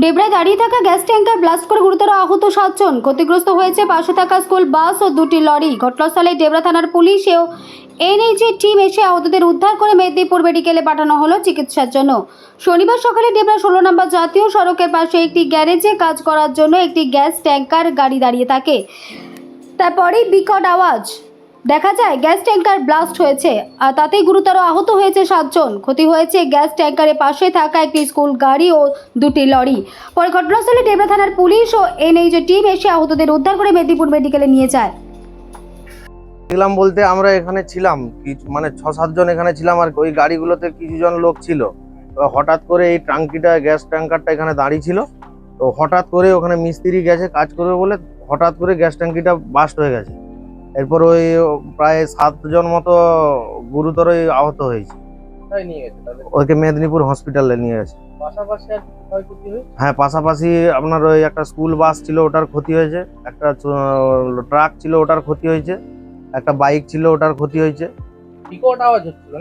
ডেবরায় দাঁড়িয়ে থাকা gas tanker blast করে গুরুতর আহত 7 জন। ক্ষতিগ্রস্ত হয়েছে পাশে থাকা স্কুল বাস ও 2টি লরি। ঘটনাস্থলে ডেবরা থানার পুলিশ ও এনএইচএর টিম এসে আহতদের উদ্ধার করে মেদিনীপুর মেডিকেলে পাঠানো হলো চিকিৎসার জন্য। শনিবার সকালে ডেবরা 16 নম্বর জাতীয় সড়কের পাশে একটি গ্যারেজে কাজ করার জন্য একটি গ্যাস ট্যাঙ্কার গাড়ি দাঁড়িয়ে থাকে। তারপরেই বিকট আওয়াজ দেখা যায় গ্যাস ট্যাঙ্কার ব্লাস্ট হয়েছে, আর তাতেই গুরুতর আহত হয়েছে 7 জন। ক্ষতি হয়েছে গ্যাস ট্যাঙ্কারের পাশে থাকা একটি স্কুল গাড়ি ও 2টি লরি। পরে ঘটনাস্থলে ডেবরা থানার পুলিশ ও এনএইচএর টিম এসে আহতদের উদ্ধার করে মেদিনীপুর মেডিকেলে নিয়ে যায়। ছিলাম বলতে আমরা এখানে ছিলাম মানে 6-7 জন এখানে ছিলাম, আর ওই গাড়িগুলোতে কিছুজন লোক ছিল। হঠাৎ করে এই ট্যাঙ্কিটা গ্যাস ট্যাঙ্কারটা এখানে দাঁড়িয়ে ছিল, তো হঠাৎ করে ওখানে মিস্ত্রি গেছে কাজ করবে বলে হঠাৎ করে গ্যাস ট্যাঙ্কিটা বাস্ট হয়ে গেছে। এরপর ওই প্রায় 7 জন মতো গুরুতর আহত হয়েছে। ওইকে মেদিনীপুর হসপিটালে নিয়ে গেছে। হ্যাঁ, পাশাপাশি আপনার ওই একটা স্কুল বাস ছিল, ওটার ক্ষতি হয়েছে। একটা ট্রাক ছিল, ওটার ক্ষতি হয়েছে। একটা বাইক ছিল, ওটার ক্ষতি হয়েছে। বিকট আওয়াজ হচ্ছিল।